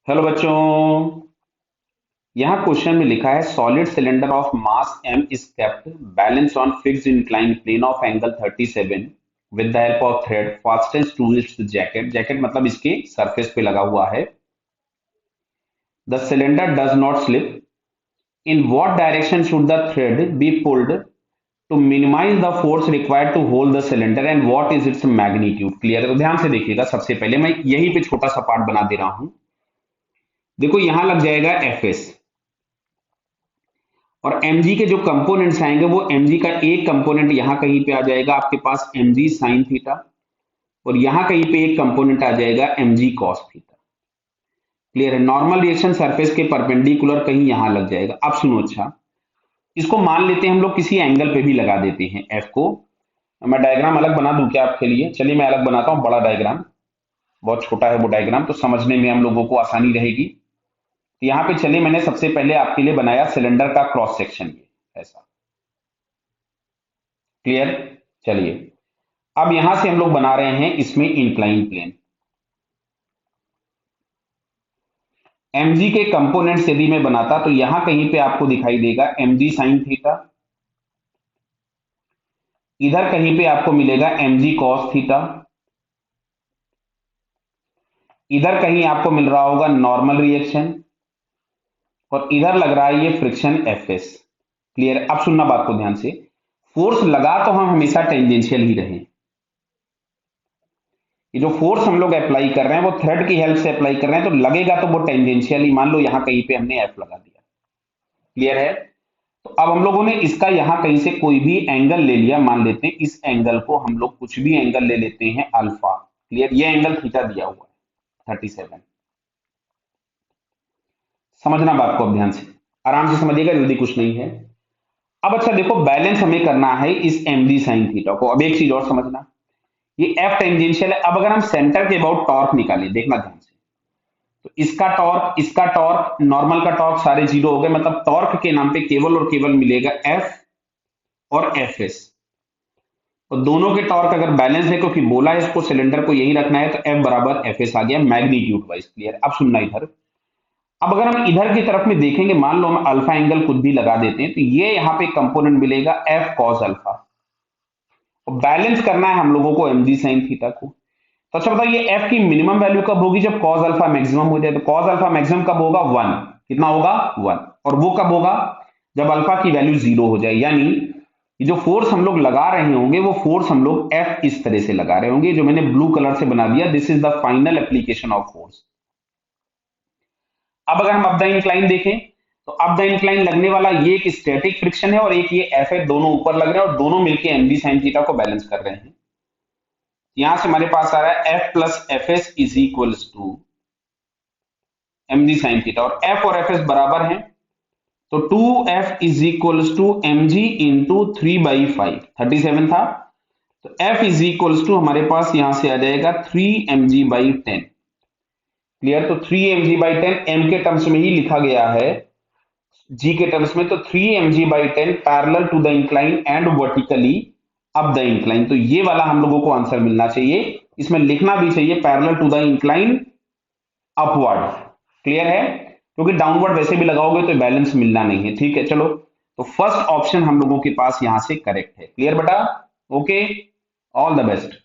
Hello बच्चों। यहाँ question में लिखा है solid cylinder of mass m is kept balance on fixed incline plane of angle 37 with the help of thread fastens to its jacket. Jacket मतलब इसके surface पे लगा हुआ है। The cylinder does not slip. In what direction should the thread be pulled to minimize the force required to hold the cylinder and what is its magnitude. Clear है? तो ध्यान से देखिएगा। सबसे पहले मैं यहीं पे छोटा सा पार्ट बना दे रहा हूं। देखो यहां लग जाएगा एफएस और mg के जो कंपोनेंट्स आएंगे वो mg का एक कंपोनेंट यहां कहीं पे आ जाएगा आपके पास mg साइन थीटा, और यहां कहीं पे एक कंपोनेंट आ जाएगा mg कॉस थीटा। क्लियर है? नॉर्मल रिएक्शन सरफेस के परपेंडिकुलर कहीं यहां लग जाएगा। अब सुनो, अच्छा इसको मान लेते हैं हम लोग किसी एंगल पे भी लगा देते हैं f को। मैं डायग्राम अलग बना दूं क्या आपके लिए? चलिए मैं अलग बनाता हूं बड़ा डायग्राम। बहुत छोटा है वो डायग्राम, तो समझने में हम लोगों को आसानी रहेगी। तो यहाँ पे चलिए मैंने सबसे पहले आपके लिए बनाया सिलेंडर का क्रॉस सेक्शन, ये ऐसा। क्लियर? चलिए अब यहां से हम लोग बना रहे हैं इसमें इंक्लाइन प्लेन। mg के कंपोनेंट्स यदि मैं बनाता तो यहां कहीं पे आपको दिखाई देगा mg साइन थीटा, इधर कहीं पे आपको मिलेगा mg कॉस थीटा, इधर कहीं आपको मिल रहा होगा नॉर्मल रिएक्शन, और इधर लग रहा है ये फ्रिक्शन fs। क्लियर? अब सुनना बात को ध्यान से। फोर्स लगा तो हम हमेशा टेंजेंशियल ही रहे। ये जो फोर्स हम लोग अप्लाई कर रहे हैं वो थ्रेड की हेल्प से अप्लाई कर रहे हैं, तो लगेगा तो वो टेंजेंशियल ही। मान लो यहां कहीं पे हमने एफ लगा दिया। क्लियर है? तो अब हम लोगों ने इसका यहां कहीं से कोई भी एंगल ले लिया। मान लेते हैं इस एंगल को हम लोग कुछ भी एंगल ले लेते हैं अल्फा। क्लियर? ये एंगल थीटा दिया हुआ है 37। समझना बात को अब ध्यान से, आराम से समझिएगा, जल्दी कुछ नहीं है। अब अच्छा देखो, बैलेंस हमें करना है इस mg साइन थीटा को। अब एक चीज और समझना, ये एफ टेंजेंशियल है। अब अगर हम सेंटर के अबाउट टॉर्क निकालें, देखना ध्यान से, तो इसका टॉर्क, नॉर्मल का टॉर्क सारे जीरो हो गए। मतलब टॉर्क के नाम पे केवल और केवल मिलेगा एफ और एफ एस। तो दोनों के टॉर्क अगर बैलेंस है, क्योंकि बोला है इसको सिलेंडर को यही रखना है, तो एफ बराबर एफ एस आ गया मैग्नीट्यूड वाइज। क्लियर? अब सुनना इधर। अब अगर हम इधर की तरफ में देखेंगे, मान लो हम अल्फा एंगल खुद भी लगा देते हैं, तो ये यहाँ पे कंपोनेंट मिलेगा एफ कॉस अल्फा, और बैलेंस करना है हम लोगों को mg साइन थीटा को। तो अच्छा बताइए एफ की मिनिमम वैल्यू कब होगी? जब कॉस अल्फा मैक्सिमम हो जाए। तो कॉस अल्फा मैक्सिमम कब होगा? 1। कितना होगा? 1। और वो कब होगा? जब अल्फा की वैल्यू 0 हो जाए। यानी ये जो फोर्स हम लोग लगा रहे होंगे वो फोर्स हम लोग एफ इस तरह से लगा रहे होंगे, जो मैंने ब्लू कलर से बना दिया। This is the final application of force. अब अगर हम अप द इंक्लाइन देखें, तो अप द इंक्लाइन लगने वाला ये एक स्टैटिक फ्रिक्शन है और एक ये एफ है, दोनों ऊपर लग रहे हैं और दोनों मिलकर mg साइन थीटा को बैलेंस कर रहे हैं। यहां से हमारे पास आ रहा है F plus F S is equals to mg sine theta, और f और fs बराबर हैं, तो 2f is equals to mg into 3/5। 37 था, तो f इज इक्वल्स टू हमारे पास यहां से आ जाएगा 3mg/10। क्लियर? तो 3mg/10 m के टर्म्स में ही लिखा गया है, g के टर्म्स में। तो 3mg/10 parallel to the incline and vertically up the incline. तो ये वाला हम लोगों को आंसर मिलना चाहिए। इसमें लिखना भी चाहिए parallel to the incline upward. Clear है? क्योंकि डाउनवर्ड वैसे भी लगाओगे तो बैलेंस मिलना नहीं है। ठीक है, चलो, तो फर्स्ट ऑप्शन हम लोगों के पास यहां से करेक्ट है। क्लियर बेटा? Okay, all the best.